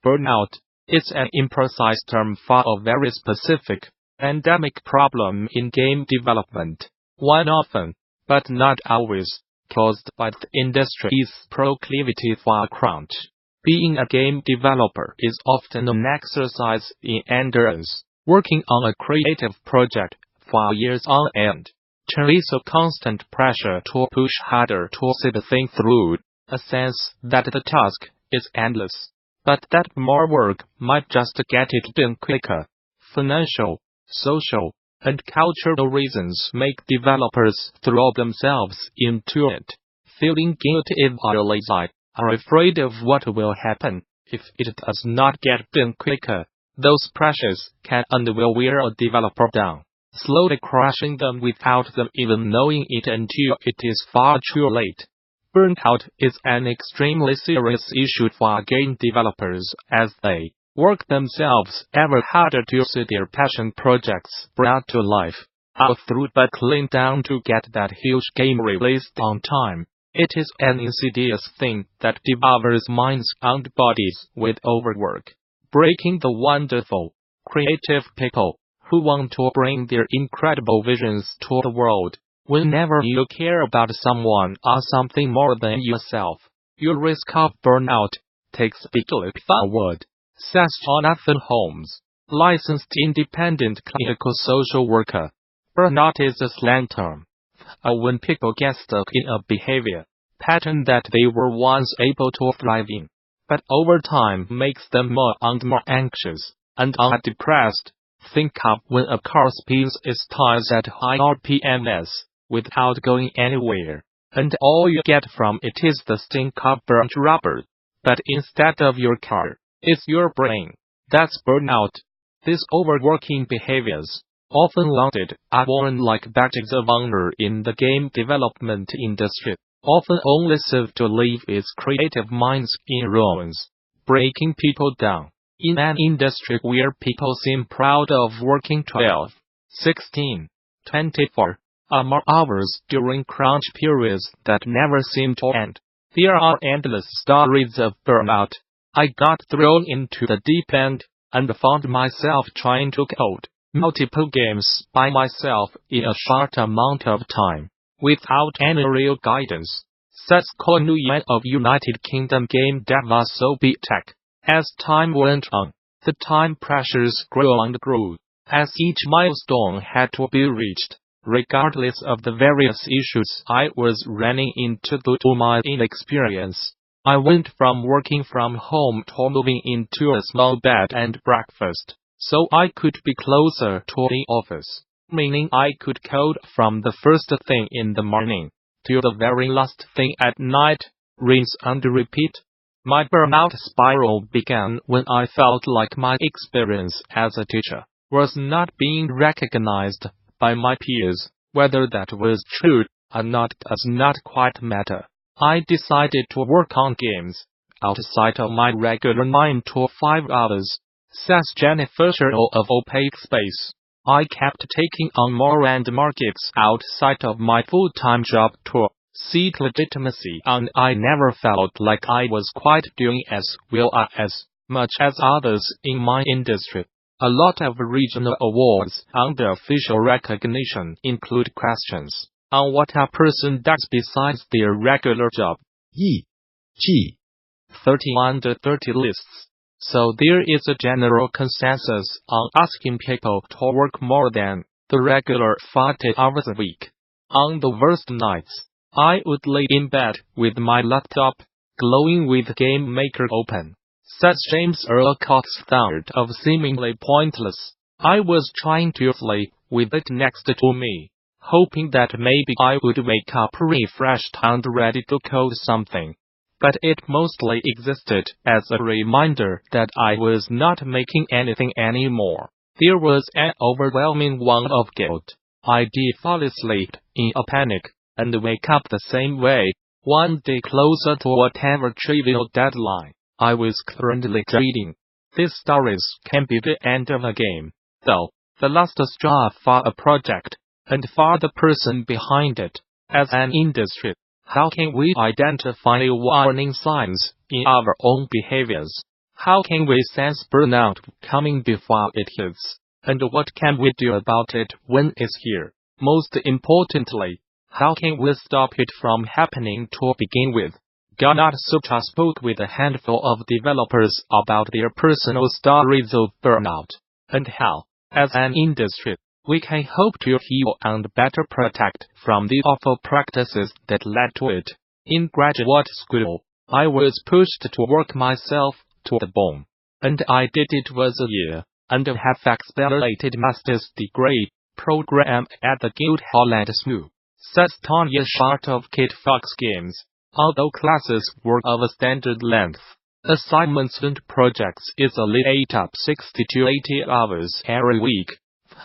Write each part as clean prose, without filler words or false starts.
Burnout is an imprecise term for a very specific, endemic problem in game development, one often, but not always, caused by the industry's proclivity for crunch. Being a game developer is often an exercise in endurance, working on a creative project for years on end. There is a constant pressure to push harder to see the thing through, a sense that the task is endless, but that more work might just get it done quicker. Financial, social, and cultural reasons make developers throw themselves into it, feeling guilty if they are afraid of what will happen if it does not get done quicker. Those pressures can and will wear a developer down, slowly crushing them without them even knowing it until it is far too late. Burnout is an extremely serious issue for game developers as they work themselves ever harder to see their passion projects brought to life, all through buckling down to get that huge game released on time. It is an insidious thing that devours minds and bodies with overwork, breaking the wonderful, creative people who want to bring their incredible visions to the world. Whenever you care about someone or something more than yourself, your risk of burnout takes a big leap forward, says Jonathan Holmes, licensed independent clinical social worker. Burnout is a slang term when people get stuck in a behavior pattern that they were once able to thrive in, but over time makes them more and more anxious and depressed. Think of when a car spins its tires at high RPMs without going anywhere, and all you get from it is the stink of burnt rubber. But instead of your car, it's your brain. That's burnout. These overworking behaviors, often lauded, are worn like badges of honor in the game development industry, often only serve to leave its creative minds in ruins, breaking people down. In an industry where people seem proud of working 12, 16, 24, or more hours during crunch periods that never seem to end, there are endless stories of burnout. I got thrown into the deep end and found myself trying to code multiple games by myself in a short amount of time, without any real guidance, says Quang Nguyen of United Kingdom game dev Asobi Tech. As time went on, the time pressures grew and grew, as each milestone had to be reached, regardless of the various issues I was running into due to my inexperience. I went from working from home to moving into a small bed and breakfast, so I could be closer to the office, meaning I could code from the first thing in the morning till the very last thing at night, rinse and repeat. My burnout spiral began when I felt like my experience as a teacher was not being recognized by my peers. Whether that was true or not does not quite matter. I decided to work on games outside of my regular 9 to 5 hours, says Jennifer Scheurle of Opaque Space. I kept taking on more and more gigs outside of my full-time job to seek legitimacy, and I never felt like I was quite doing as well or as much as others in my industry. A lot of regional awards and official recognition include questions on what a person does besides their regular job. E.g. 30 under 30 lists. So there is a general consensus on asking people to work more than the regular 40 hours a week. On the worst nights, I would lay in bed with my laptop, glowing with GameMaker open, says Earl Cox III of Seemingly Pointless. I was trying to sleep with it next to me, hoping that maybe I would wake up refreshed and ready to code something. But it mostly existed as a reminder that I was not making anything anymore. There was an overwhelming one of guilt. I did fall asleep in a panic and wake up the same way, one day closer to whatever trivial deadline I was currently dreading. These stories can be the end of a game, though, the last straw for a project, and for the person behind it. As an industry, how can we identify warning signs in our own behaviors? How can we sense burnout coming before it hits? And what can we do about it when it's here? Most importantly, how can we stop it from happening to begin with? Gamasutra spoke with a handful of developers about their personal stories of burnout, and how, as an industry, we can hope to heal and better protect from the awful practices that led to it. In graduate school, I was pushed to work myself to the bone, and I did it was a year and a half accelerated master's degree program at the Guildhall and SMU. Says Tanya short of Kitfox games. Although classes were of a standard length, assignments and projects easily ate up 60 to 80 hours every week.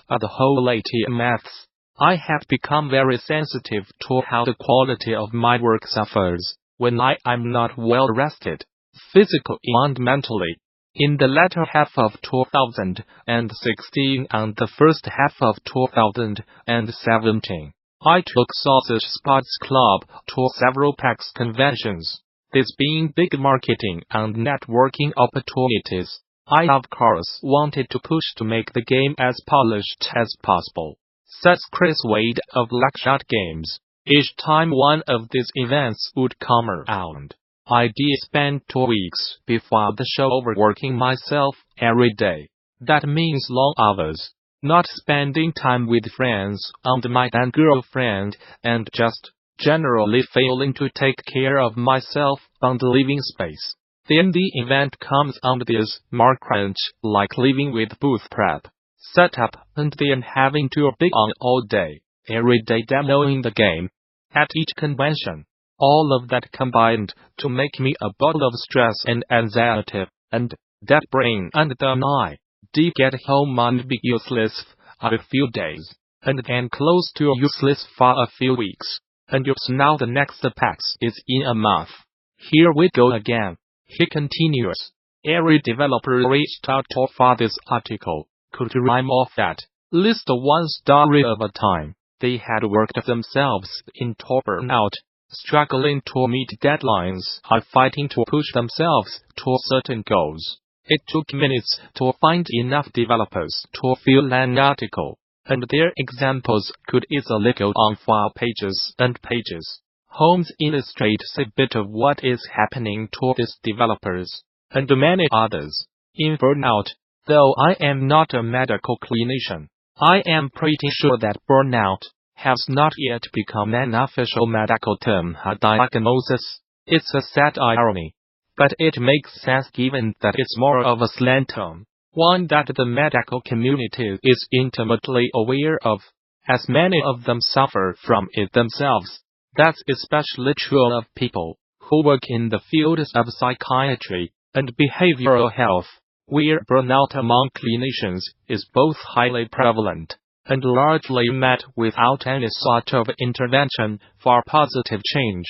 For the whole 80 maths, I had become very sensitive to how the quality of my work suffers when I am not well rested, physically and mentally. In the latter half of 2016 and the first half of 2017, I took Sausage Sports Club to several PAX conventions. This being big marketing and networking opportunities, I of course wanted to push to make the game as polished as possible. Says Chris Wade of Luckshot Games. Each time one of these events would come around, I'd spend 2 weeks before the show overworking myself every day. That means long hours, not spending time with friends and my then girlfriend, and just generally failing to take care of myself and living space. Then the event comes and there's more crunch, like living with booth prep, setup, and then having to be on all day, every day demoing the game at each convention. All of that combined to make me a bottle of stress and anxiety, and that brain and then I did get home and be useless for a few days, and then close to useless for a few weeks, and now the next PAX is in a month. Here we go again. He continues. Every developer reached out to for this article could rhyme off that list one story of a time they had worked themselves into burnout, struggling to meet deadlines or fighting to push themselves to certain goals. It took minutes to find enough developers to fill an article, and their examples could easily go on for pages and pages. Holmes illustrates a bit of what is happening to these developers, and many others. In Burnout, though I am not a medical clinician, I am pretty sure that burnout has not yet become an official medical term or diagnosis. It's a sad irony, but it makes sense given that it's more of a slang term, one that the medical community is intimately aware of, as many of them suffer from it themselves. That's especially true of people who work in the fields of psychiatry and behavioral health, where burnout among clinicians is both highly prevalent and largely met without any sort of intervention for positive change.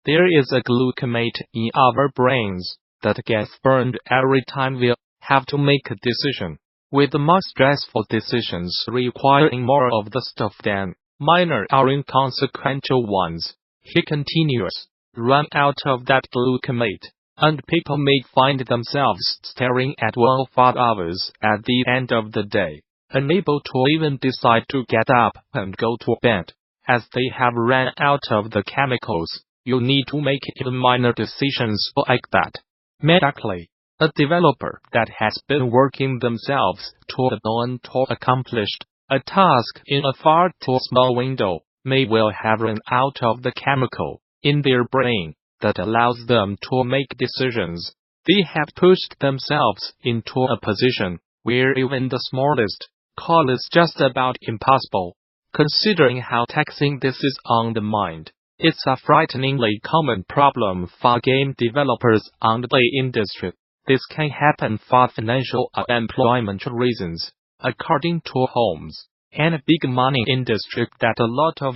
There is a glutamate in our brains that gets burned every time we have to make a decision, with the more stressful decisions requiring more of the stuff than minor or inconsequential ones. He continues. Run out of that glutamate, and people may find themselves staring at wall for hours at the end of the day, unable to even decide to get up and go to bed, as they have run out of the chemicals you need to make even minor decisions like that. Medically, a developer that has been working themselves to the bone to accomplish a task in a far too small window may well have run out of the chemical in their brain that allows them to make decisions. They have pushed themselves into a position where even the smallest call is just about impossible. Considering how taxing this is on the mind, it's a frighteningly common problem for game developers and the industry. This can happen for financial or employment reasons, according to Holmes, and a big money industry that a lot of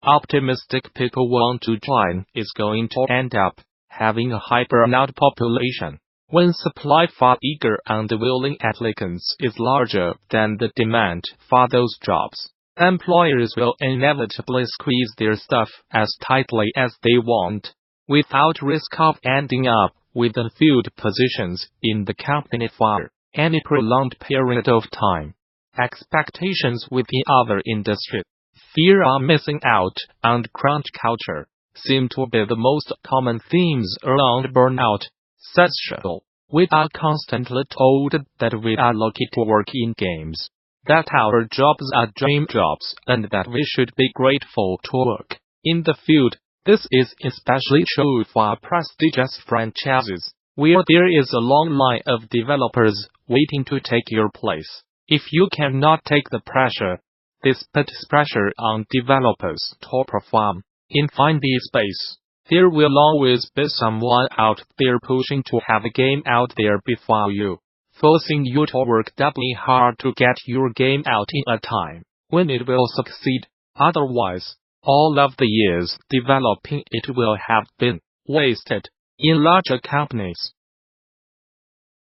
optimistic people want to join is going to end up having a high burnout population. When supply for eager and willing applicants is larger than the demand for those jobs, employers will inevitably squeeze their stuff as tightly as they want, without risk of ending up within filled positions in the company for any prolonged period of time. Expectations within other industries, fear of missing out, and crunch culture seem to be the most common themes around burnout, says Scheurle. We are constantly told that we are lucky to work in games, that our jobs are dream jobs, and that we should be grateful to work in the field. This is especially true for prestigious franchises, where there is a long line of developers waiting to take your place. If you cannot take the pressure, this puts pressure on developers to perform. In finding space, there will always be someone out there pushing to have a game out there before you, forcing you to work doubly hard to get your game out in a time when it will succeed. Otherwise, all of the years developing it will have been wasted. In larger companies,